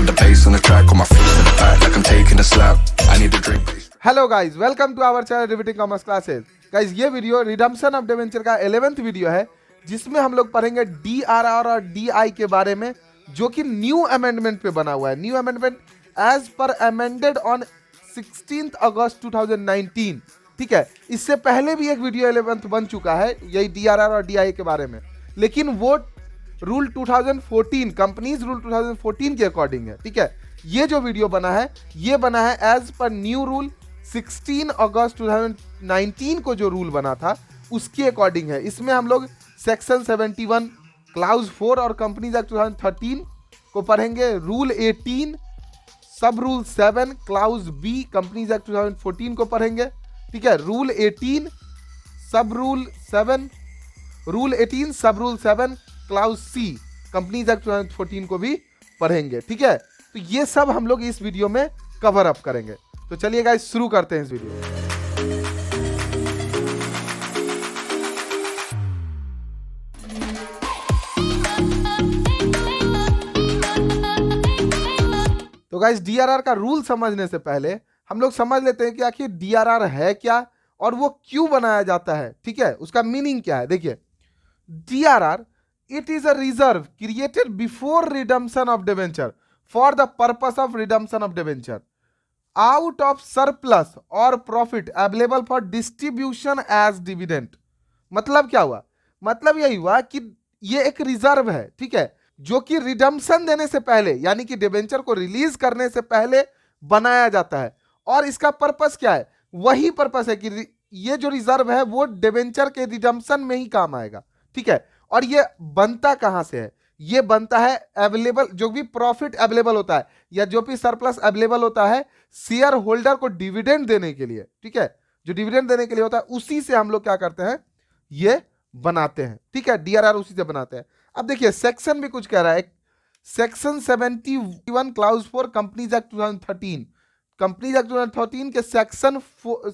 put the bass on the track, on my face to the back like I'm taking a slap. I need a drink. Hello guys, welcome to our channel riveting commerce classes. Guys ये video redemption of debenture का 11th video है, जिसमें हम लोग पढ़ेंगे DRR और DI के बारे में, जो कि न्यू अमेंडमेंट पे बना हुआ है। New amendment as per amended on 16 August 2019। ठीक है, इससे पहले भी एक वीडियो 11th बन चुका है यही डीआरआर और डीआई के बारे में, लेकिन वो रूल 2014 कंपनीज रूल 2014 के अकॉर्डिंग है। ठीक है, ये जो वीडियो बना है ये बना है as per new rule 16 August 2019 को जो रूल बना था उसके अकॉर्डिंग है। इसमें हम लोग सेक्शन 71 क्लाउज 4 और कंपनीज एक्ट 2013 को पढ़ेंगे, rule 18 sub rule 7 clause B companies act 2014 को पढ़ेंगे। ठीक है, rule 18 sub rule 7 rule 18 sub rule 7 clause सी कंपनीज एक्ट 2014 को भी पढ़ेंगे। ठीक है, तो ये सब हम लोग इस वीडियो में कवर अप करेंगे। तो चलिए गाइस शुरू करते हैं इस वीडियो। तो गाइस डीआरआर का रूल समझने से पहले हम लोग समझ लेते हैं कि आखिर डीआरआर है क्या और वो क्यों बनाया जाता है। ठीक है, उसका मीनिंग क्या है। देखिए, DRR it is a reserve created before redemption of debenture for the purpose of redemption of debenture out of surplus और profit available for distribution as dividend. मतलब क्या हुआ? मतलब यही हुआ कि ये एक रिजर्व है, ठीक है, जो कि रिडम्पशन देने से पहले यानी कि डिवेंचर को रिलीज करने से पहले बनाया जाता है। और इसका पर्पस क्या है? वही पर्पस है कि ये जो रिजर्व है वो डिवेंचर के रिडम्पशन में ही काम आएगा। ठीक है, और ये बनता कहां से है? ये बनता है अवेलेबल, जो भी प्रॉफिट अवेलेबल होता है या जो भी सरप्लस अवेलेबल होता है शेयर होल्डर को डिविडेंड देने के लिए। ठीक है, जो डिविडेंड देने के लिए होता है उसी से हम लोग क्या करते हैं, ये बनाते हैं। ठीक है, डीआरआर उसी से बनाते हैं। अब देखिए सेक्शन भी कुछ कह रहा है, section 71 clause 4 companies act 2013। Companies act 2013 के सेक्शन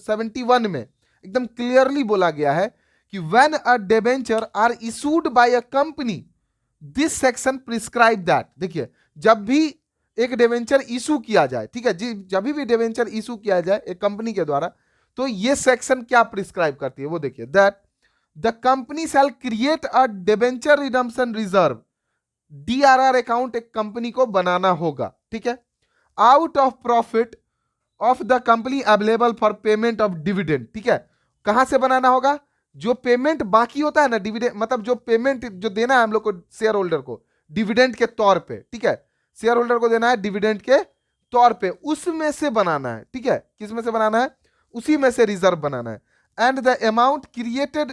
71 में एकदम क्लियरली बोला गया है कि when a debenture are issued by a company this section prescribe that. देखिए, जब भी एक डिवेंचर इशू किया जाए, ठीक है, जब भी डिवेंचर इशू किया जाए एक कंपनी के द्वारा, तो ये सेक्शन क्या प्रिस्क्राइब करती है वो देखिए, that the company shall create a debenture redemption reserve. DRR account एक कंपनी को बनाना होगा, ठीक है, out of profit of the company available for payment of dividend. ठीक है, कहां से बनाना होगा? जो पेमेंट बाकी होता है ना, डिविडेंड मतलब जो पेमेंट जो देना है हम लोग को शेयर होल्डर को डिविडेंड के तौर पे। ठीक है, शेयर होल्डर को देना है डिविडेंड के तौर पे, उसमें से बनाना है। ठीक है, किस में से बनाना है? उसी में से रिजर्व बनाना है। And the amount created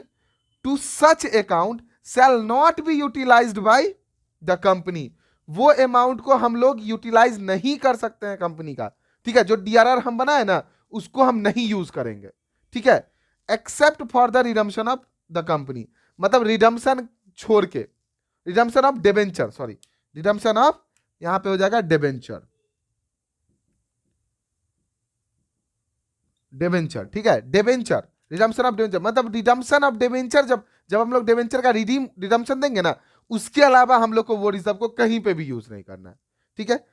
to such account shall not be utilised by the company. वो अमाउंट को हम लोग यूटिलाइज नहीं कर सकते हैं कंपनी का। ठीक है, जो डीआरआर हम बनाए ना उसको हम नहीं यूज करेंगे। ठीक है, except for the redemption of the company, मतलब रिडम्पशन छोड़ के, redemption of debenture, sorry redemption of, यहां पे हो जाएगा डिबेंचर, डिबेंचर। ठीक है, डिबेंचर रिडम्पशन ऑफ डिबेंचर मतलब रिडम्पशन ऑफ डिबेंचर, जब हम लोग डिबेंचर का रिडम्पशन देंगे ना, उसके अलावा हम लोग को वो रिजर्व को कहीं पे भी यूज नहीं करना है। ठीक है,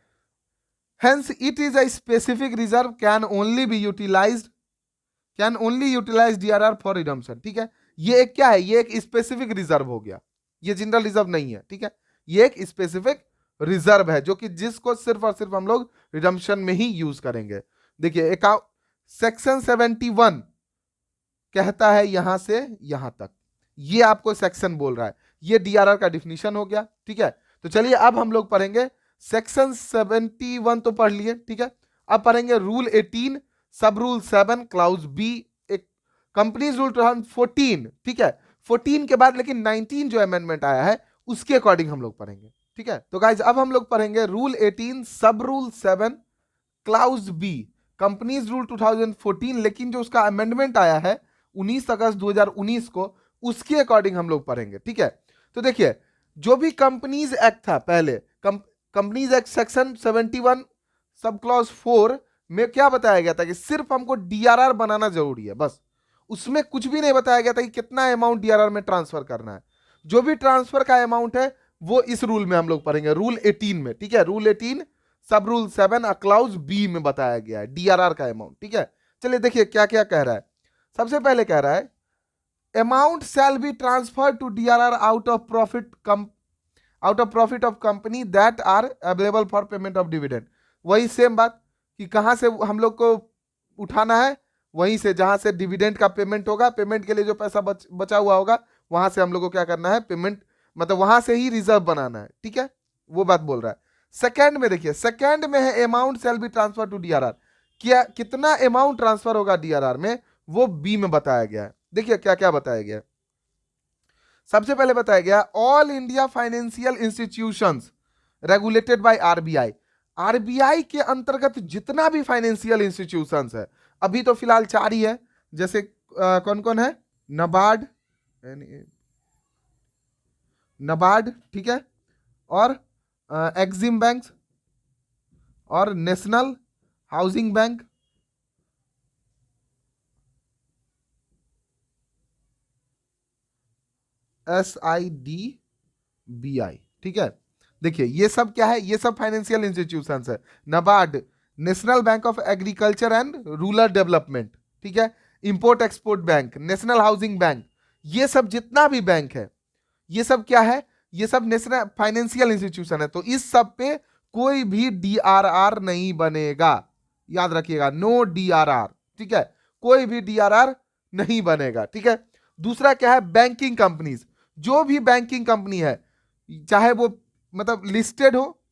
hence it is a specific reserve can only be utilised, can only utilise DRR for redemption. ठीक है, ये एक क्या है? ये एक स्पेसिफिक रिजर्व हो गया, ये जनरल रिजर्व नहीं है। ठीक है, ये एक स्पेसिफिक रिजर्व है जो कि जिसको सिर्फ और सिर्फ हम लोग रिडम्पशन में ही यूज करेंगे। देखिए सेक्शन 71 कहता है यहां से यहां तक, ये आपको सेक्शन बोल रहा है, ये डीआरआर का डिफिनीशन हो गया। ठीक है, तो चलिए अब हम लोग पढ़ेंगे सेक्शन 71 तो पढ़ लिए। ठीक है, अब पढ़ेंगे rule 18 sub rule 7 clause B, एक कंपनीज रूल 2014। ठीक है, 14 के बाद लेकिन 19 जो अमेंडमेंट आया है उसके अकॉर्डिंग हम लोग पढ़ेंगे। ठीक है, तो गाइज अब हम लोग पढ़ेंगे rule 18 sub rule 7 clause B companies rule 2014, लेकिन जो उसका अमेंडमेंट आया है 19 अगस्त 2019 को, उसके अकॉर्डिंग हम लोग पढ़ेंगे। ठीक है, तो देखिए जो भी कंपनीज एक्ट था पहले, companies act section 71 sub clause 4 में क्या बताया गया था कि सिर्फ हमको डीआरआर बनाना जरूरी है, बस। उसमें कुछ भी नहीं बताया गया था कि कितना अमाउंट डीआरआर में ट्रांसफर करना है। जो भी ट्रांसफर का अमाउंट है वो इस रूल में हम लोग पढ़ेंगे, रूल 18 में। ठीक है, rule 18 sub rule 7 clause B में बताया गया है डीआरआर का अमाउंट। ठीक है, चलिए देखिए क्या क्या कह रहा है। सबसे पहले कह रहा है amount shall be transfer to DRR out of profit of company that are available for payment of dividend. वही सेम बात कि कहां से हम लोग को उठाना है, वहीं से जहां से डिविडेंड का पेमेंट होगा, पेमेंट के लिए जो पैसा बचा हुआ होगा वहां से हम लोग को क्या करना है, पेमेंट मतलब वहां से ही रिजर्व बनाना है। ठीक है, वो बात बोल रहा है। सेकंड में देखिए, सेकंड में है amount shall be transfer to DRR. क्या कितना अमाउंट ट्रांसफर होगा डीआरआर में, वो बी में बताया गया है। देखिए क्या क्या बताया गया है। सबसे पहले बताया गया all India financial institutions regulated by RBI. RBI के अंतर्गत जितना भी फाइनेंशियल इंस्टीट्यूशंस है, अभी तो फिलहाल 4 ही है, जैसे कौन कौन है, नबार्ड, ठीक है, और एक्सिम बैंक और नेशनल हाउसिंग बैंक, SIDBI। ठीक है, देखिए ये सब क्या है, ये सब फाइनेंशियल इंस्टीट्यूशंस है। NABARD, national bank of agriculture and rural development, ठीक है, import export bank, national housing bank, ये सब जितना भी बैंक है, ये सब क्या है, ये सब नेशनल फाइनेंशियल इंस्टीट्यूशन है। तो इस सब पे कोई भी डीआरआर नहीं बनेगा, याद रखिएगा, नो डीआरआर। ठीक है, कोई भी डीआरआर नहीं बनेगा। ठीक है, दूसरा क्या है, बैंकिंग कंपनीज, जो भी बैंकिंग कंपनी है, चाहे वो मतलब लिस्टेड हो,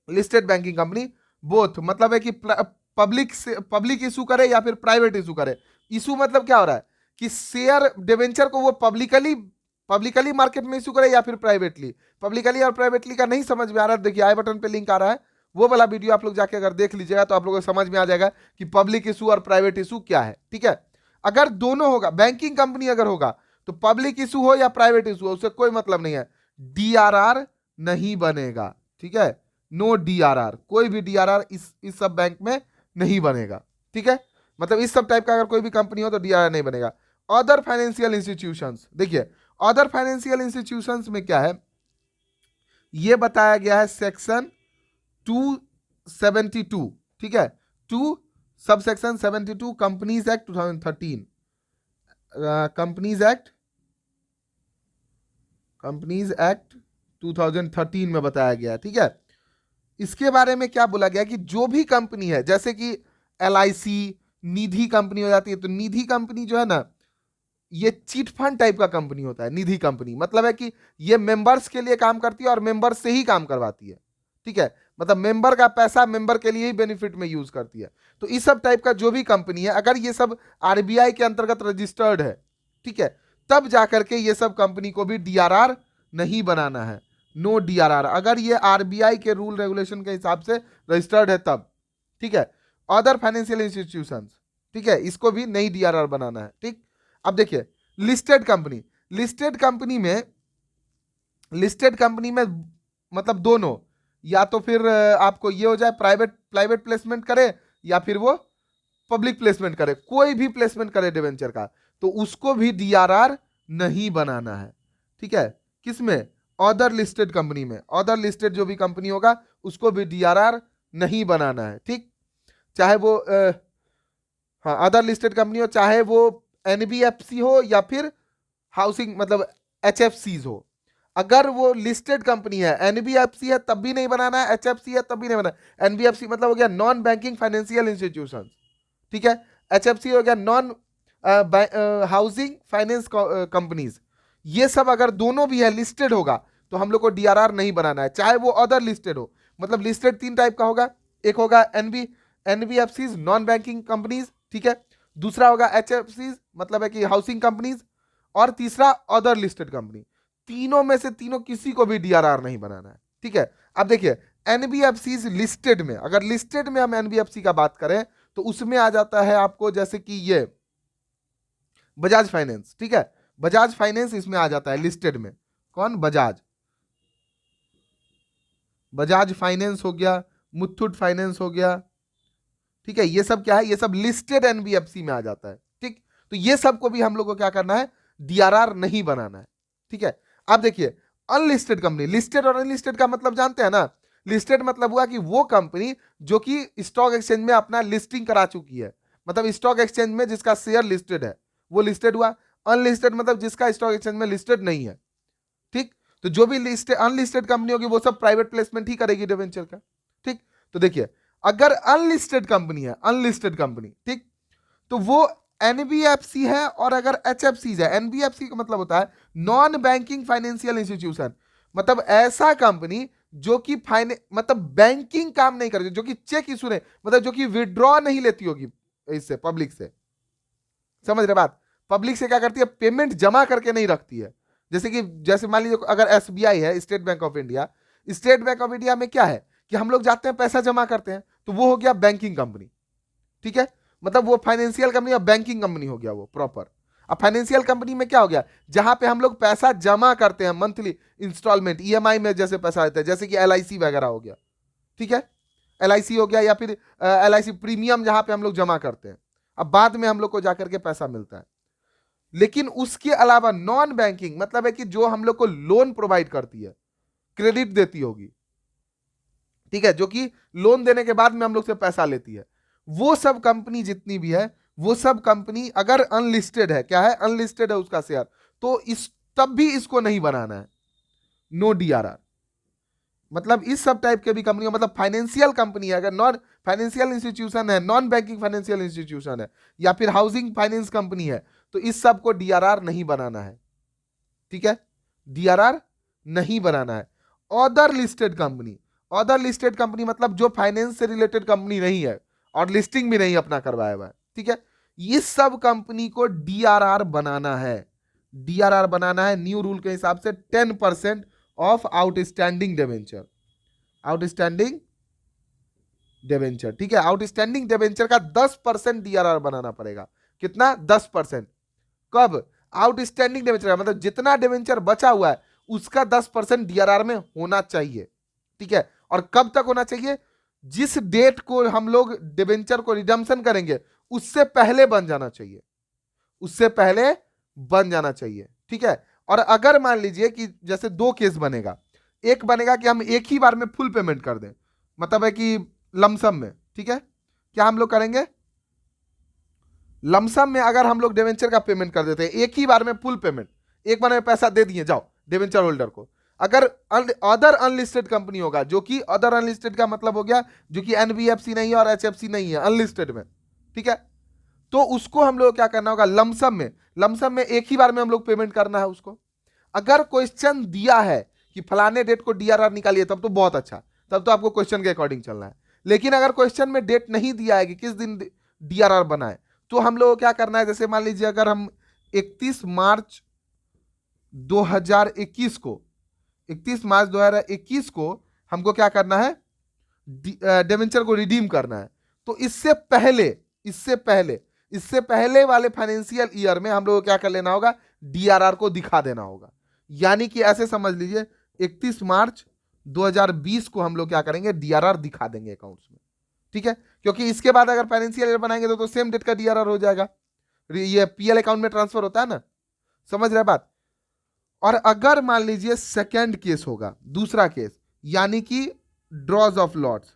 लिस्टेड बैंकिंग कंपनी, बोथ मतलब है कि पब्लिक इशू करे या फिर प्राइवेट इशू करे। इशू मतलब क्या हो रहा है कि शेयर डिवेंचर को वो पब्लिकली मार्केट में इशू करे या फिर प्राइवेटली। पब्लिकली और प्राइवेटली का नहीं समझ में आ रहा है, देखिए आई बटन पे लिंक आ रहा है, वो वाला वीडियो आप लोग जाके अगर देख लीजिएगा तो आप लोगों को समझ में आ जाएगा कि पब्लिक इशू और प्राइवेट इशू क्या है। ठीक है, अगर दोनों होगा, बैंकिंग कंपनी अगर होगा तो पब्लिक इशू हो या प्राइवेट इशू हो, उससे कोई मतलब नहीं है, डीआरआर नहीं बनेगा। ठीक है, नो डीआरआर, कोई भी डीआरआर इस सब बैंक में नहीं बनेगा। ठीक है, मतलब इस सब टाइप का अगर कोई भी कंपनी हो तो डीआरआर नहीं बनेगा। अदर फाइनेंशियल इंस्टीट्यूशंस, देखिए अदर फाइनेंशियल इंस्टीट्यूशंस में क्या है, ये बताया गया है सेक्शन 272। ठीक है, 2 sub section 72 companies act 2013, companies act 2013 में बताया गया है। ठीक है, इसके बारे में क्या बोला गया कि जो भी कंपनी है, जैसे कि LIC निधि कंपनी हो जाती है, तो निधि कंपनी जो है ना, ये चिट फंड टाइप का कंपनी होता है। निधि कंपनी मतलब है कि ये मेंबर्स के लिए काम करती है और मेंबर्स से ही काम करवाती है। ठीक है, मतलब मेंबर का पैसा मेंबर के लिए ही बेनिफिट में यूज करती है। तो इस सब टाइप का जो भी कंपनी है, अगर ये सब आरबीआई के अंतर्गत रजिस्टर्ड है, ठीक है, तब जाकर के ये सब कंपनी को भी डीआरआर नहीं बनाना है, नो डीआरआर, अगर ये आरबीआई के रूल रेगुलेशन के हिसाब से रजिस्टर्ड है तब। ठीक है, अदर फाइनेंशियल इंस्टीट्यूशंस, ठीक है, इसको भी नहीं डीआरआर बनाना है। ठीक, अब देखिए लिस्टेड कंपनी, लिस्टेड कंपनी में मतलब दोनों, या तो फिर आपको ये हो जाए प्राइवेट प्लेसमेंट करे या फिर वो पब्लिक प्लेसमेंट करे, कोई भी प्लेसमेंट करे डिवेंचर का, तो उसको भी डीआरआर नहीं बनाना है। ठीक है, किसमें, अदर लिस्टेड कंपनी में, अदर लिस्टेड जो भी कंपनी होगा उसको भी डीआरआर नहीं बनाना है। ठीक, चाहे वो हाँ अदर लिस्टेड कंपनी हो, चाहे वो एनबीएफसी हो या फिर हाउसिंग मतलब HFCs हो। अगर वो लिस्टेड कंपनी है, एनबीएफसी है तब भी नहीं बनाना है, HFC है तब भी नहीं बनाना। एनबीएफसी मतलब हो गया नॉन बैंकिंग फाइनेंशियल इंस्टीट्यूशन, ठीक है, HFC हो गया नॉन हाउसिंग फाइनेंस कंपनीज। ये सब अगर दोनों भी है, लिस्टेड होगा, तो हम लोग को डीआरआर नहीं बनाना है, चाहे वो अदर लिस्टेड हो। मतलब लिस्टेड 3 टाइप का होगा, एक होगा एनबीएफसीज नॉन बैंकिंग कंपनीज, ठीक है, दूसरा होगा HFCs मतलब है कि हाउसिंग कंपनीज, और तीसरा अदर लिस्टेड कंपनी। तीनों में से तीनों किसी को भी डीआरआर नहीं बनाना है। ठीक है, अब देखिए एनबीएफसीज लिस्टेड में, अगर लिस्टेड में हम एनबीएफसी का बात करें तो उसमें आ जाता है आपको जैसे कि ये बजाज फाइनेंस। ठीक है, बजाज फाइनेंस इसमें आ जाता है लिस्टेड में। कौन, बजाज फाइनेंस हो गया, मुथूट फाइनेंस हो गया। ठीक है, ये सब क्या है, ये सब लिस्टेड एनबीएफसी में आ जाता है। ठीक, तो ये सब को भी हम लोग को क्या करना है, डीआरआर नहीं बनाना है। ठीक है, अब देखिए अनलिस्टेड कंपनी, लिस्टेड और अनलिस्टेड का मतलब जानते हैं ना, लिस्टेड मतलब हुआ कि वो कंपनी जो कि स्टॉक एक्सचेंज में अपना लिस्टिंग करा चुकी है, मतलब स्टॉक एक्सचेंज में जिसका शेयर लिस्टेड है वो लिस्टेड हुआ। अनलिस्टेड मतलब जिसका स्टॉक एक्सचेंज में लिस्टेड नहीं है, ठीक। तो जो भी लिस्टेड अनलिस्टेड कंपनी होगी वो सब प्राइवेट प्लेसमेंट ही करेगी डिवेंचर का, ठीक। तो देखिए अगर अनलिस्टेड कंपनी है, अनलिस्टेड कंपनी, ठीक, तो वो एनबीएफसी है और अगर एचएफसी है, एनबीएफसी का मतलब होता है नॉन बैंकिंग फाइनेंशियल इंस्टीट्यूशन, मतलब ऐसा कंपनी जो कि मतलब बैंकिंग काम नहीं करती, जो कि चेक इशू नहीं, मतलब जो कि विड्रॉ नहीं लेती होगी इससे पब्लिक से, समझ रहे बात। पब्लिक से क्या करती है, पेमेंट जमा करके नहीं रखती है। जैसे मान लीजिए अगर एसबीआई है, state bank of India, state bank of India में क्या है कि हम लोग जाते हैं पैसा जमा करते हैं, तो वो हो गया बैंकिंग कंपनी, ठीक है, मतलब वो फाइनेंशियल कंपनी और बैंकिंग कंपनी हो गया वो प्रॉपर। अब फाइनेंशियल कंपनी में क्या हो गया, जहां पे हम लोग पैसा जमा करते हैं मंथली इंस्टॉलमेंट ईएमआई में जैसे पैसा आता है, जैसे कि एलआईसी वगैरह हो गया, ठीक है, एलआईसी हो गया या फिर एलआईसी प्रीमियम जहां पे हम लोग जमा करते हैं, अब बाद में हम लोग को जाकर के पैसा मिलता है। लेकिन उसके अलावा नॉन बैंकिंग मतलब है कि जो हम लोग को लोन प्रोवाइड करती है, क्रेडिट देती होगी, ठीक है, जो कि लोन देने के बाद में हम लोग से पैसा लेती है, वो सब कंपनी जितनी भी है, वो सब कंपनी अगर अनलिस्टेड है, क्या है, अनलिस्टेड है उसका शेयर, तो इस तब भी इसको नहीं बनाना है, नो डीआरआर। मतलब इस सब टाइप के भी कंपनी, मतलब फाइनेंशियल कंपनी है, अगर नॉन फाइनेंशियल इंस्टीट्यूशन है, नॉन बैंकिंग फाइनेंशियल इंस्टीट्यूशन है, या फिर हाउसिंग फाइनेंस कंपनी है, तो इस सब को डीआरआर नहीं बनाना है, ठीक है, डीआरआर नहीं बनाना है। Other listed company, other listed company मतलब जो फाइनेंस से रिलेटेड कंपनी नहीं है और लिस्टिंग भी नहीं अपना करवाया हुआ है, ठीक है, इस सब कंपनी को डीआरआर बनाना है, डीआरआर बनाना है न्यू रूल के हिसाब से 10% of outstanding debenture, outstanding debenture, ठीक है, आउटस्टैंडिंग डिवेंचर का 10% डीआरआर बनाना पड़ेगा। कितना, 10%। कब, आउटस्टैंडिंग डिवेंचर मतलब जितना डिवेंचर बचा हुआ है उसका 10% डीआरआर में होना चाहिए, ठीक है। और कब तक होना चाहिए, जिस डेट को हम लोग डिवेंचर को रिडम्पशन करेंगे उससे पहले बन जाना चाहिए, उससे पहले बन जाना चाहिए, ठीक है। और अगर मान लीजिए कि जैसे दो केस बनेगा, एक बनेगा कि हम एक ही बार में फुल पेमेंट कर दें, मतलब है कि लमसम में, ठीक है, क्या हम लोग करेंगे, लमसम में अगर हम लोग डिवेंचर का पेमेंट कर देते हैं एक ही बार में फुल पेमेंट, एक बार में पैसा दे दिए जाओ डिवेंचर होल्डर को। अगर अदर अनलिस्टेड कंपनी होगा, जो कि अदर अनलिस्टेड का मतलब हो गया जो कि एनबीएफसी नहीं है और एचएफसी नहीं है, अनलिस्टेड में, ठीक है, तो उसको हम लोग क्या करना होगा, लमसम में, लमसम में एक ही बार में हम लोग पेमेंट करना है उसको। अगर क्वेश्चन दिया है कि फलाने डेट को डीआरआर निकालिए, तब तो बहुत अच्छा, तब तो आपको क्वेश्चन के अकॉर्डिंग चलना है। लेकिन अगर क्वेश्चन में डेट नहीं दिया है कि किस दिन डीआरआर बनाए, तो हम लोग क्या करना है, जैसे मान लीजिए अगर हम 31 मार्च 2021 को, 31 मार्च 2021 को हमको क्या करना है, डिवेंचर को रिडीम करना है, तो इससे पहले, इससे पहले, इससे पहले वाले फाइनेंशियल ईयर में हम लोग को क्या कर लेना होगा, डीआरआर को दिखा देना होगा। यानी कि ऐसे समझ लीजिए 31 मार्च 2020 को हम लोग क्या करेंगे, डीआरआर दिखा देंगे अकाउंट्स में, ठीक है, क्योंकि इसके बाद अगर फाइनेंशियल ईयर बनाएंगे तो सेम डेट का डीआरआर हो जाएगा, ये पीएल अकाउंट में ट्रांसफर होता है ना, समझ रहे बात। और अगर मान लीजिए सेकेंड केस होगा, दूसरा केस, यानी कि draws of lots,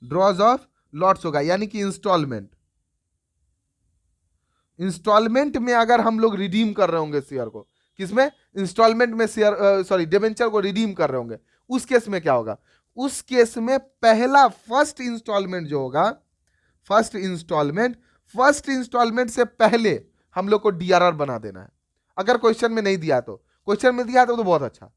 draws of lots होगा, यानी कि इंस्टॉलमेंट, इंस्टॉलमेंट में अगर हम लोग रिडीम कर रहे होंगे शेयर को, किसमें, इंस्टॉलमेंट में शेयर सॉरी डिवेंचर को रिडीम कर रहे होंगे, उस केस में क्या होगा, उस केस में पहला फर्स्ट इंस्टॉलमेंट जो होगा, फर्स्ट इंस्टॉलमेंट से पहले हम लोग को डीआरआर बना देना है। अगर क्वेश्चन में नहीं दिया तो, क्वेश्चन में दिया तो बहुत अच्छा,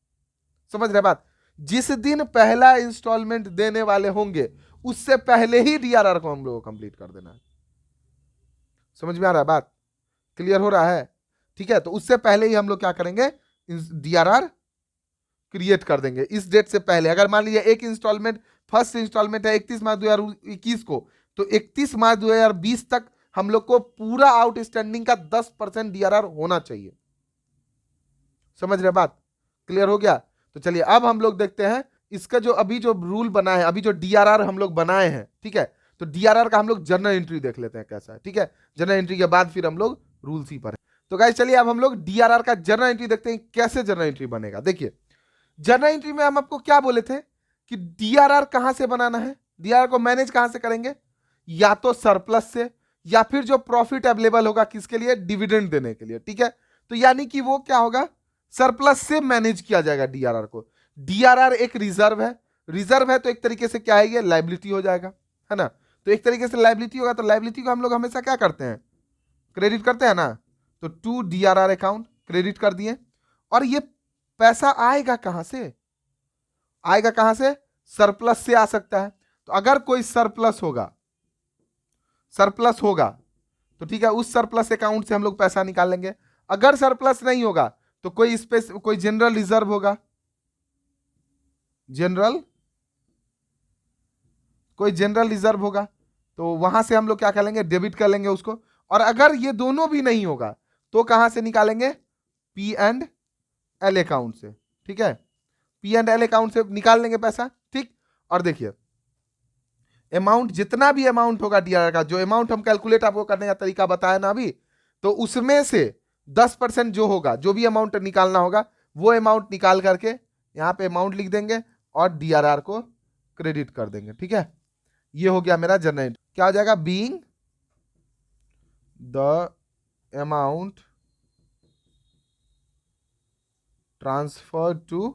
समझ रहे बात, जिस दिन पहला इंस्टॉलमेंट देने वाले होंगे उससे पहले ही डीआरआर को हम लोग को कंप्लीट कर देना है। समझ में आ रहा है बात, क्लियर हो रहा है, ठीक है। तो उससे पहले ही हम लोग क्या करेंगे, डीआरआर क्रिएट कर देंगे इस डेट से पहले। अगर मान लीजिए एक इंस्टॉलमेंट, फर्स्ट इंस्टॉलमेंट है 31 मार्च 2021 को, तो 31 मार्च 2020 तक हम लोग को पूरा आउटस्टैंडिंग का 10% डीआरआर होना चाहिए। समझ रहे बात, क्लियर हो गया। तो चलिए अब हम लोग देखते हैं इसका जो अभी जो रूल बना है, अभी जो डीआरआर हम लोग बनाए हैं, ठीक है, तो डीआरआर का हम लोग जर्नल एंट्री देख लेते हैं कैसा है, ठीक है। जर्नल एंट्री के बाद फिर हम लोग रूल्स ही पढ़ें। तो गाइस चलिए अब हम लोग डीआरआर का जर्नल एंट्री देखते हैं कैसे जर्नल एंट्री बनेगा। देखिए जर्नल एंट्री में हम आपको क्या बोले थे कि डीआरआर कहां से बनाना है, डीआरआर को मैनेज कहां से करेंगे, या तो सरप्लस से या फिर जो प्रॉफिट अवेलेबल होगा किसके लिए, डिविडेंड देने के लिए, ठीक है। तो यानी कि वो क्या होगा, सरप्लस से मैनेज किया जाएगा डीआरआर को। डीआरआर एक रिजर्व है, रिजर्व है तो एक तरीके से क्या है, ये लाइबिलिटी हो जाएगा, है ना। तो एक तरीके से लाइबिलिटी होगा, तो लाइबिलिटी को हम लोग हमेशा क्या करते हैं, क्रेडिट करते हैं ना। तो टू डीआरआर अकाउंट क्रेडिट कर दिए, और ये पैसा आएगा कहां से, आएगा कहां से, सरप्लस से आ सकता है। तो अगर कोई सरप्लस होगा, सरप्लस होगा तो ठीक है, उस सरप्लस अकाउंट से हम लोग पैसा निकाल लेंगे। अगर सरप्लस नहीं होगा तो कोई जनरल रिजर्व होगा, कोई जनरल रिजर्व होगा, तो वहां से हम लोग क्या कर लेंगे, डेबिट कर लेंगे उसको। और अगर ये दोनों भी नहीं होगा तो कहां से निकालेंगे, पी एंड एल अकाउंट से, ठीक है, पी एंड एल अकाउंट से निकाल लेंगे पैसा, ठीक। और देखिए अमाउंट, जितना भी अमाउंट होगा डीआरआर का, जो अमाउंट हम कैलकुलेट आपको करने का तरीका बताया ना अभी, तो उसमें से 10% जो होगा, जो भी अमाउंट निकालना होगा, वो अमाउंट निकाल करके यहां पे अमाउंट लिख देंगे और डीआरआर को क्रेडिट कर देंगे, ठीक है। ये हो गया मेरा जनरेट, क्या हो जाएगा, being the amount transfer to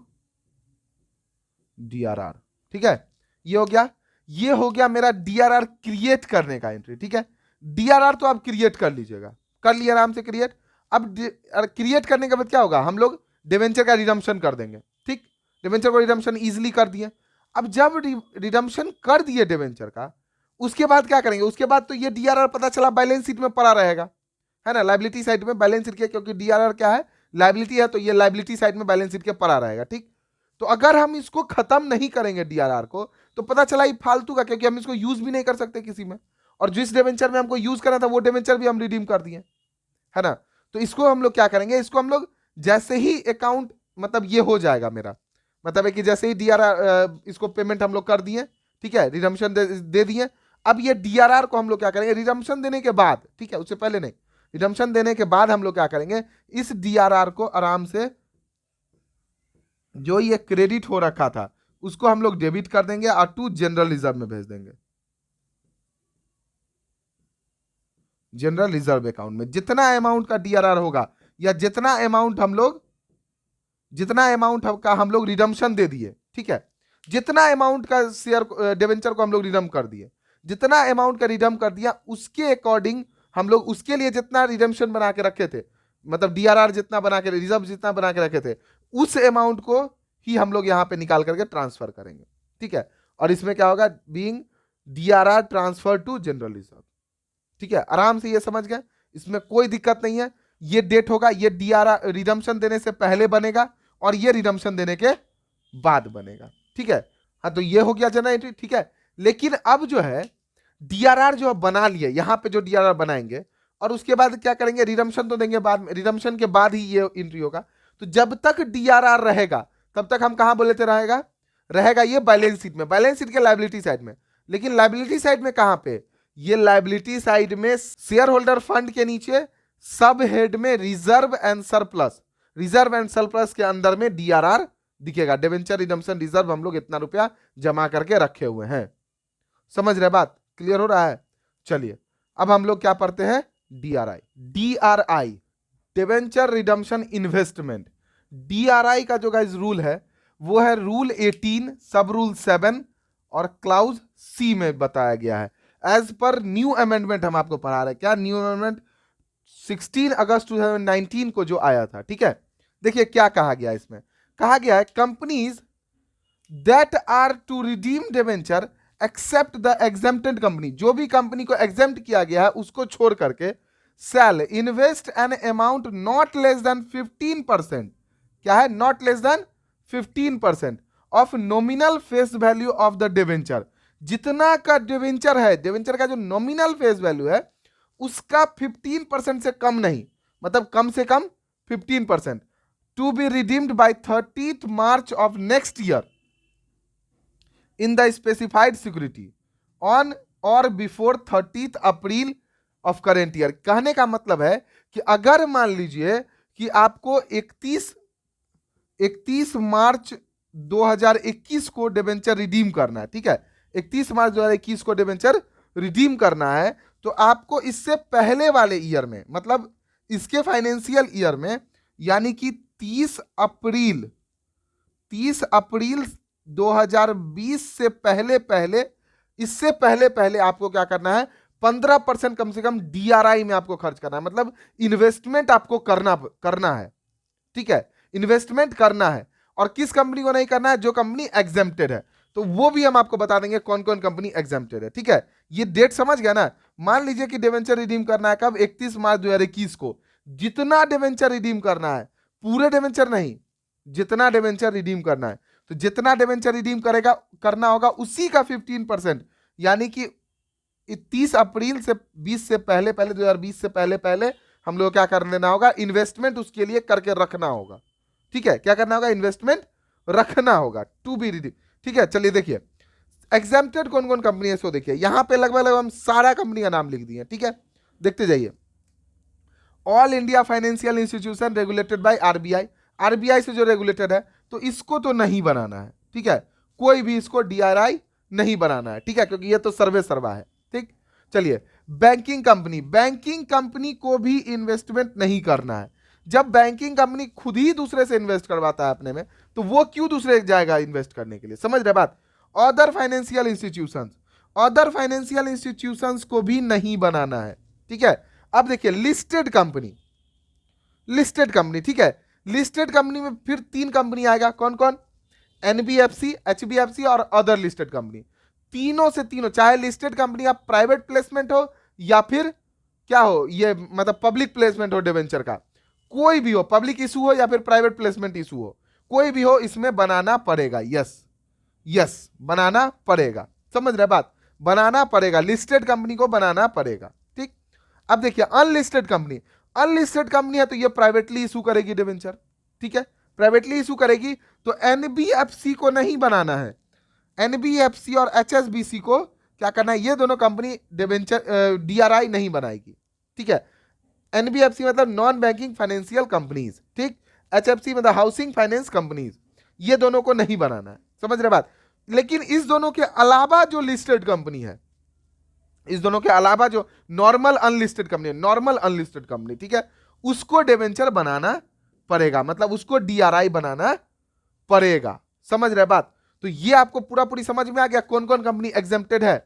DRR, ठीक है। ये हो गया, ये हो गया मेरा डीआरआर क्रिएट करने का एंट्री, ठीक है। डीआरआर तो आप क्रिएट कर लीजिएगा, कर लिया आराम से क्रिएट। अब क्रिएट करने के बाद क्या होगा, हम लोग डिवेंचर का रिडम्पशन कर देंगे, ठीक। डिवेंचर को रिडम्पशन इजीली कर दिए। अब जब रिडम्पशन कर दिए डिवेंचर का, उसके बाद क्या करेंगे, उसके बाद तो ये डीआरआर पता चला बैलेंस शीट में पड़ा रहेगा, है ना, लाइबिलिटी साइड में बैलेंस शीट के, क्योंकि डीआरआर क्या है, लाइबिलिटी है, तो ये लाइबिलिटी साइड में बैलेंस शीट के पड़ा रहेगा, ठीक। तो अगर हम इसको खत्म नहीं करेंगे डीआरआर को, तो पता चला ये फालतू का, क्योंकि हम इसको यूज भी नहीं कर सकते किसी में, और जिस डिवेंचर में हमको यूज करना था वो डिवेंचर भी हम रिडीम कर दिए, है ना। तो इसको हम लोग क्या करेंगे, इसको हम लोग जैसे ही अकाउंट, मतलब ये हो जाएगा मेरा, मतलब है कि जैसे ही डीआरआर इसको पेमेंट हम लोग कर दिए, ठीक है, रिडम्पशन दे दिए। अब ये डीआरआर को हम लोग क्या करेंगे, रिडम्पशन देने के बाद, ठीक है, उससे पहले नहीं, रिडम्पशन देने के बाद हम लोग क्या करेंगे, इस डीआरआर को आराम से, जो ये क्रेडिट हो रखा था उसको हम लोग डेबिट कर देंगे और टू जनरल रिजर्व में भेज देंगे। जनरल रिजर्व अकाउंट में जितना अमाउंट का डीआरआर होगा, या जितना अमाउंट हम लोग का हम लोग रिडम्पशन दे दिए, ठीक है, जितना अमाउंट का शेयर डिवेंचर को हम लोग रिडम कर दिए, जितना अमाउंट का रिडम कर दिया, उसके अकॉर्डिंग हम लोग उसके लिए जितना रिडम्पशन बना के रखे थे, मतलब डीआरआर जितना बना के, रिजर्व जितना बना के रखे थे, उस अमाउंट को ही हम लोग यहां पे निकाल करके ट्रांसफर करेंगे, ठीक है। और इसमें क्या होगा, being DRR transfer to general reserve, ठीक है। आराम से ये समझ गए, इसमें कोई दिक्कत नहीं है। ये डेट होगा, ये डीआरआर रिडम्पशन देने से पहले बनेगा और ये रिडम्पशन देने के बाद बनेगा, ठीक है। हाँ, तो ये हो गया जनरल एंट्री, ठीक है। लेकिन अब जो है डीआरआर जो बना लिए, यहां पे जो डीआरआर बनाएंगे, और उसके बाद क्या करेंगे, रिडम्पशन तो देंगे बाद में, रिडम्पशन के बाद ही ये एंट्री होगा। तो जब तक डीआरआर रहेगा तब तक हम कहां बोले थे रहेगा, रहेगा ये बैलेंस शीट में, बैलेंस शीट के लायबिलिटी साइड में। लेकिन लायबिलिटी साइड में कहां पे, ये लायबिलिटी साइड में शेयर होल्डर फंड के नीचे सब हेड में reserve and surplus, reserve and surplus के अंदर में डीआरआर दिखेगा, डिवेंचर रिडम्पशन रिजर्व हम लोग इतना रुपया जमा करके रखे हुए हैं। समझ रहे बात, क्लियर हो रहा है। चलिए अब हम लोग क्या पढ़ते हैं, DRI. DRI debenture redemption investment. DRI का जो गाइस रूल है वो है रूल 18 सब रूल 7 और क्लाउज सी में बताया गया है। एज पर न्यू अमेंडमेंट हम आपको पढ़ा रहे हैं, क्या न्यू अमेंडमेंट 16 अगस्त 2019 को जो आया था, ठीक है। देखिए क्या कहा गया, इसमें कहा गया है companies that are to redeem debenture except the exempted company, जो भी कंपनी को एग्जेम्प्ट किया गया है उसको छोड़ करके shall invest an amount not less than 15%, क्या है, not less than 15% of nominal face value of the debenture. जितना का डिवेंचर है, डिवेंचर का जो नॉमिनल फेस वैल्यू है उसका 15% से कम नहीं, मतलब कम से कम 15%, to be redeemed by 30th March of next year in the specified security on or before 30th April of current year. कहने का मतलब है कि अगर मान लीजिए कि आपको 31 मार्च 2021 को डिबेंचर रिडीम करना है, ठीक है, 31 मार्च 2021 को डिबेंचर रिडीम करना है, तो आपको इससे पहले वाले ईयर में, मतलब इसके फाइनेंशियल ईयर में, यानी कि 30 अप्रैल 2020 से पहले पहले, इससे पहले पहले आपको क्या करना है, 15% कम से कम डीआरआई में आपको खर्च करना है, मतलब इन्वेस्टमेंट आपको करना है, ठीक है, इन्वेस्टमेंट करना है। और किस कंपनी को नहीं करना है, जो कंपनी एग्जेम्प्टेड है, तो वो भी हम आपको बता देंगे कौन कौन कंपनी एग्जेम्प्टेड है, ठीक है। ये डेट समझ गया ना। मान लीजिए कि डिवेंचर रिडीम करना है कब, 31 मार्च 2021 को। जितना डिवेंचर रिडीम करना है, पूरे डिवेंचर नहीं, जितना डिवेंचर रिडीम करना है, तो जितना डिवेंचर रिडीम करना होगा उसी का 15%, यानी कि 30 अप्रैल से 20 से पहले पहले 2020 से पहले पहले हम लोग क्या कर लेना होगा, इन्वेस्टमेंट उसके लिए करके रखना होगा, ठीक है। क्या करना होगा, इन्वेस्टमेंट रखना होगा, टू बी रिडीम, ठीक है। चलिए देखिए एग्जेम्प्टेड कौन कौन कंपनी है, सो देखिए यहां पे लगभग हम सारा कंपनी का नाम लिख दिए, ठीक है। देखते जाइए, all India financial institution regulated by RBI, RBI से जो रेगुलेटेड है, तो इसको तो नहीं बनाना है, ठीक है, कोई भी इसको डीआरआई नहीं बनाना है, ठीक है, क्योंकि ये तो सर्वे सर्वा है, ठीक। चलिए बैंकिंग कंपनी, बैंकिंग कंपनी को भी इन्वेस्टमेंट नहीं करना है। जब बैंकिंग कंपनी खुद ही दूसरे से इन्वेस्ट करवाता है अपने में, तो वो क्यों दूसरे जाएगा इन्वेस्ट करने के लिए, समझ रहे बात। Other financial institutions, other financial institutions को भी नहीं बनाना है, ठीक है। अब देखिए लिस्टेड कंपनी, लिस्टेड कंपनी, ठीक है, लिस्टेड कंपनी में फिर 3 कंपनी आएगा, कौन कौन, एनबीएफसी, एचबीएफसी और अदर लिस्टेड कंपनी। तीनों से तीनों, चाहे लिस्टेड कंपनी आप प्राइवेट प्लेसमेंट हो या फिर क्या हो, ये मतलब पब्लिक प्लेसमेंट हो डिवेंचर का, कोई भी हो, पब्लिक इशू हो या फिर प्राइवेट प्लेसमेंट इशू हो, कोई भी हो, इसमें बनाना पड़ेगा, यस यस बनाना पड़ेगा, समझ रहे बात, बनाना पड़ेगा, लिस्टेड कंपनी को बनाना पड़ेगा, ठीक। अब देखिए अनलिस्टेड कंपनी, अनलिस्टेड कंपनी है तो ये प्राइवेटली इशू करेगी डिवेंचर, ठीक है, प्राइवेटली इशू करेगी, तो एनबीएफसी को नहीं बनाना है, एनबीएफसी और एचएसबीसी को क्या करना है, ये दोनों कंपनी डिवेंचर डीआरआई नहीं बनाएगी, ठीक है। एनबीएफसी मतलब नॉन बैंकिंग फाइनेंशियल कंपनीज, ठीक, एचएफसी मतलब हाउसिंग फाइनेंस कंपनीज, ये दोनों को नहीं बनाना है, समझ रहे बात। लेकिन इस दोनों के अलावा जो लिस्टेड कंपनी है, इस दोनों के अलावा जो नॉर्मल अनलिस्टेड कंपनी है, नॉर्मल अनलिस्टेड कंपनी, ठीक है, उसको डिवेंचर बनाना पड़ेगा, मतलब उसको डीआरआई बनाना पड़ेगा, समझ रहे बात। तो ये आपको पूरी समझ में आ गया कौन कौन कंपनी एग्जेम्प्टेड है,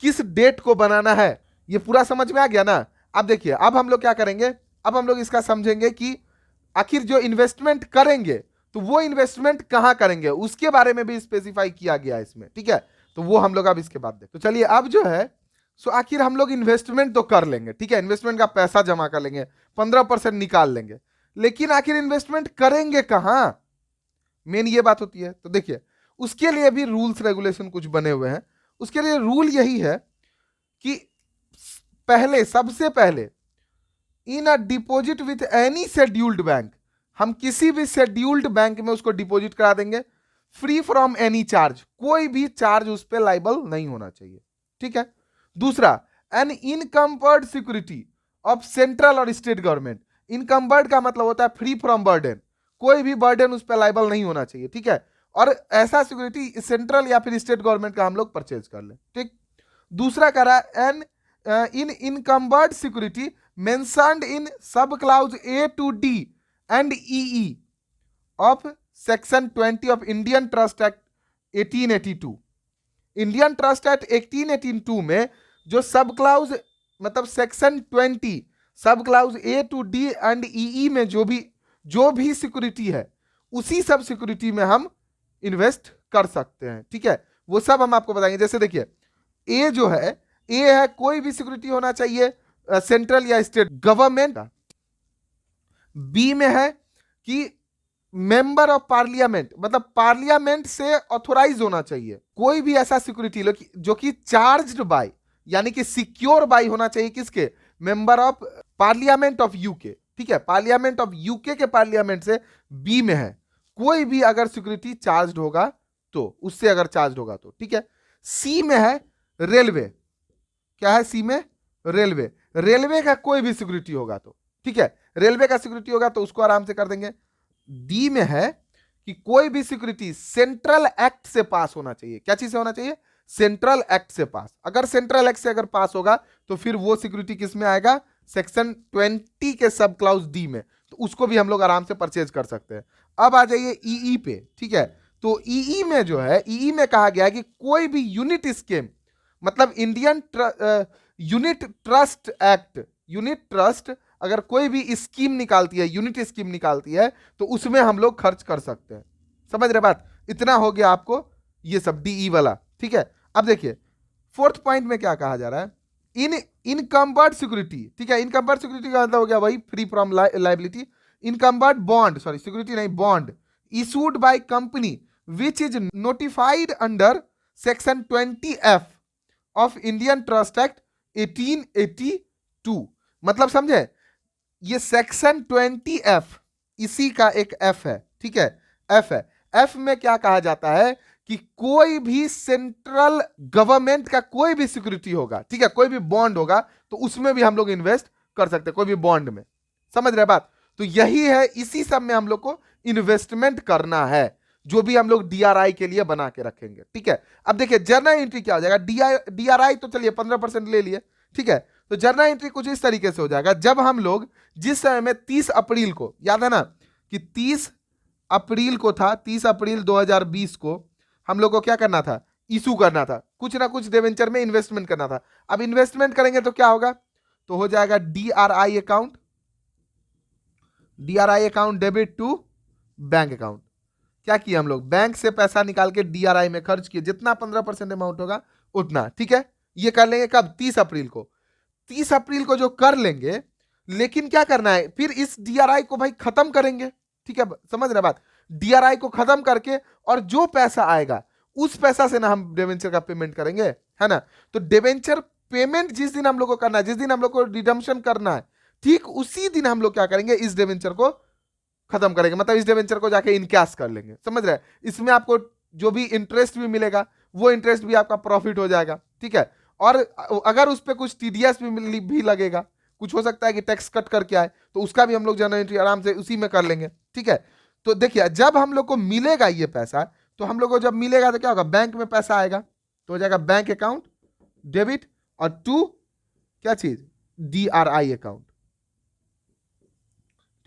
किस डेट को बनाना है, ये पूरा समझ में आ गया ना। अब देखिए अब हम लोग क्या करेंगे, अब हम लोग इसका समझेंगे कि आखिर जो इन्वेस्टमेंट करेंगे तो वो इन्वेस्टमेंट कहां करेंगे, उसके बारे में भी स्पेसिफाई किया गया इसमें, ठीक है। तो वो हम लोग अब इसके बाद देखते, तो चलिए अब जो है सो आखिर हम लोग इन्वेस्टमेंट तो कर लेंगे, ठीक है, इन्वेस्टमेंट का पैसा जमा कर लेंगे, 15% निकाल लेंगे, लेकिन आखिर इन्वेस्टमेंट करेंगे कहां, मेन ये बात होती है। तो देखिए उसके लिए भी रूल्स रेगुलेशन कुछ बने हुए हैं। उसके लिए रूल यही है कि पहले, सबसे पहले, in a deposit with any scheduled bank, हम किसी भी शेड्यूल्ड बैंक में उसको डिपॉजिट करा देंगे, फ्री फ्रॉम एनी चार्ज, कोई भी चार्ज उस पर लाइबल नहीं होना चाहिए, ठीक है। दूसरा, an encumbered security of central और स्टेट गवर्नमेंट, इनकम्बर्ड का मतलब होता है फ्री फ्रॉम बर्डन, कोई भी बर्डन उस पर लाइबल नहीं होना चाहिए, ठीक है। और ऐसा सिक्योरिटी सेंट्रल या फिर स्टेट गवर्नमेंट का हम लोग परचेज कर लें, ठीक। दूसरा करा an unencumbered security mentioned in sub clause A to D and E of section 20 of Indian Trust Act 1882, Indian Trust Act 1882 में जो सब क्लाउज मतलब section 20 sub clause A to D and E में जो भी security है, उसी सब security में हम इन्वेस्ट कर सकते हैं, ठीक है। वो सब हम आपको बताएंगे। जैसे देखिए ए जो है, ए है कोई भी सिक्योरिटी होना चाहिए सेंट्रल या स्टेट गवर्नमेंट का। बी में है कि मेंबर ऑफ पार्लियामेंट, मतलब पार्लियामेंट से ऑथोराइज होना चाहिए, कोई भी ऐसा सिक्योरिटी जो कि चार्ज्ड बाय, यानी कि सिक्योर बाय होना चाहिए किसके, member of parliament of UK, ठीक है, पार्लियामेंट ऑफ यूके के पार्लियामेंट से बी में है। कोई भी अगर सिक्योरिटी चार्ज्ड होगा तो, उससे अगर चार्ज्ड होगा तो, ठीक है। सी में है रेलवे, क्या है सी में, रेलवे, रेलवे का कोई भी सिक्योरिटी होगा तो, ठीक है, रेलवे का सिक्योरिटी होगा तो उसको आराम से कर देंगे। डी में है कि कोई भी सिक्योरिटी सेंट्रल एक्ट से पास होना चाहिए। क्या चीज से होना चाहिए? सेंट्रल एक्ट से पास। अगर सेंट्रल एक्ट से अगर पास होगा तो फिर वो सिक्योरिटी किस में आएगा? सेक्शन 20 के सब क्लाउज डी में। तो उसको भी हम लोग आराम से परचेज कर सकते हैं। अब आ जाइए ईई पे, ठीक है। तो ईई में जो है, ईई में कहा गया है कि कोई भी यूनिट स्कीम, मतलब Indian unit trust act, unit trust अगर कोई भी स्कीम निकालती है, यूनिट स्कीम निकालती है, तो उसमें हम लोग खर्च कर सकते हैं। समझ रहे बात? इतना हो गया आपको ये सब डीई वाला, ठीक है। अब देखिए फोर्थ पॉइंट में क्या कहा जा रहा है, इन इनकम्बर्ड सिक्योरिटी, ठीक है। इनकम्बर्ड सिक्योरिटी का मतलब हो गया भाई free from liability. Unencumbered bond, sorry security नहीं, bond issued by company which is notified under section 20F of Indian Trust Act 1882। मतलब समझे, ये सेक्शन 20F इसी का एक F है, ठीक है, F है। F में क्या कहा जाता है कि कोई भी सेंट्रल गवर्नमेंट का कोई भी सिक्योरिटी होगा, ठीक है, कोई भी बॉन्ड होगा, तो उसमें भी हम लोग इन्वेस्ट कर सकते हैं, कोई भी बॉन्ड में। समझ रहे बात? तो यही है, इसी सब में हम लोग को इन्वेस्टमेंट करना है, जो भी हम लोग डीआरआई के लिए बना के रखेंगे, ठीक है। अब देखिए जर्नल एंट्री क्या हो जाएगा, डीआरआई तो चलिए 15% ले लिए, ठीक है। तो जर्नल एंट्री कुछ इस तरीके से हो जाएगा, जब हम लोग जिस समय में 30 अप्रैल को, याद है ना कि 30 अप्रैल को था, 30 अप्रैल 2020 को हम लोग को क्या करना था? इशू करना था, कुछ ना कुछ डिवेंचर में इन्वेस्टमेंट करना था। अब इन्वेस्टमेंट करेंगे तो क्या होगा? तो हो जाएगा DRI account, DRI account debit to bank account. क्या किया हम लोग? बैंक से पैसा निकाल के डीआरआई में खर्च किए, जितना 15% अमाउंट होगा उतना, ठीक है। ये कर लेंगे कब? 30 अप्रैल को। 30 अप्रैल को जो कर लेंगे, लेकिन क्या करना है फिर? इस डीआरआई को भाई खत्म करेंगे, ठीक है, समझ रहे बात? डीआरआई को खत्म करके और जो पैसा आएगा उस पैसा से ना हम डिवेंचर का पेमेंट करेंगे, है ना। तो डिवेंचर पेमेंट जिस दिन हम लोग को करना है, जिस दिन हम लोग को रिडम्पशन करना है, ठीक उसी दिन हम लोग क्या करेंगे? इस डिवेंचर को खत्म करेंगे, मतलब इस डिवेंचर को जाके इनकैश कर लेंगे। समझ रहे हैं? इसमें आपको जो भी इंटरेस्ट भी मिलेगा, वो इंटरेस्ट भी आपका प्रॉफिट हो जाएगा, ठीक है। और अगर उस पर कुछ टीडीएस भी लगेगा, कुछ हो सकता है कि टैक्स कट करके आए, तो उसका भी हम लोग जर्नल एंट्री आराम से उसी में कर लेंगे, ठीक है। तो देखिए जब हम लोग को मिलेगा ये पैसा, तो हम लोग को जब मिलेगा तो क्या होगा? बैंक में पैसा आएगा, तो हो जाएगा बैंक अकाउंट डेबिट, और टू क्या चीज? डीआरआई अकाउंट,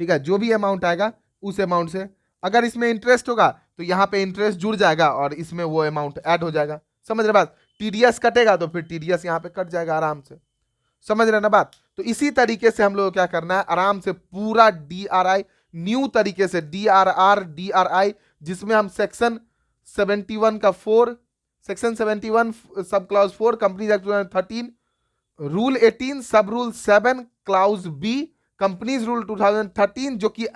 ठीक है। जो भी अमाउंट आएगा उस अमाउंट से, अगर इसमें इंटरेस्ट होगा तो यहाँ पे इंटरेस्ट जुड़ जाएगा और इसमें वो अमाउंट ऐड हो जाएगा। समझ रहे बात? टीडीएस कटेगा तो फिर टीडीएस यहाँ पे कट जाएगा आराम से। समझ रहे ना बात? तो इसी तरीके से हम लोग क्या करना है, आराम से पूरा डीआरआई न्यू तरीके से डीआरआर डीआरआई, जिसमें हम सेक्शन 71 का 4, सेक्शन 71 सब clause 4 companies act 2013, rule 18 sub rule 7 clause B companies rule 2013, जो कि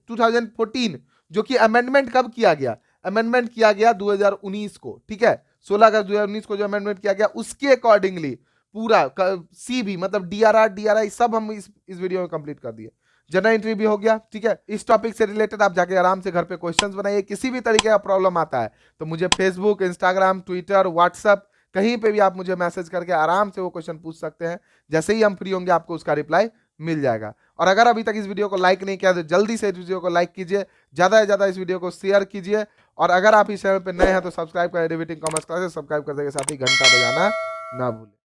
2014, जो कि अमेंडमेंट कब किया गया? अमेंडमेंट किया गया 2019 को, ठीक है। 16 अगस्त 2019 को जो अमेंडमेंट किया गया, उसके अकॉर्डिंगली पूरा सी भी, मतलब डीआरआर डीआरआई सब हम इस वीडियो में कंप्लीट कर दिए। जर्नल एंट्री भी हो गया, ठीक है। इस टॉपिक से रिलेटेड आप जाके आराम से घर पे क्वेश्चंस बनाइए। किसी भी तरीके का प्रॉब्लम आता है तो मुझे फेसबुक, इंस्टाग्राम, ट्विटर, व्हाट्सएप, कहीं पे भी आप मुझे मैसेज करके आराम से वो क्वेश्चन पूछ सकते हैं। जैसे ही हम फ्री होंगे आपको उसका रिप्लाई मिल जाएगा। और अगर अभी तक इस वीडियो को लाइक नहीं किया तो जल्दी से इस वीडियो को लाइक कीजिए, ज्यादा से ज्यादा इस वीडियो को शेयर कीजिए। और अगर आप इस चैनल पर नए हैं तो सब्सक्राइब करें, रिवीटिंग कॉमर्स क्लासेस सब्सक्राइब करने के साथ ही घंटा बजाना ना भूलें।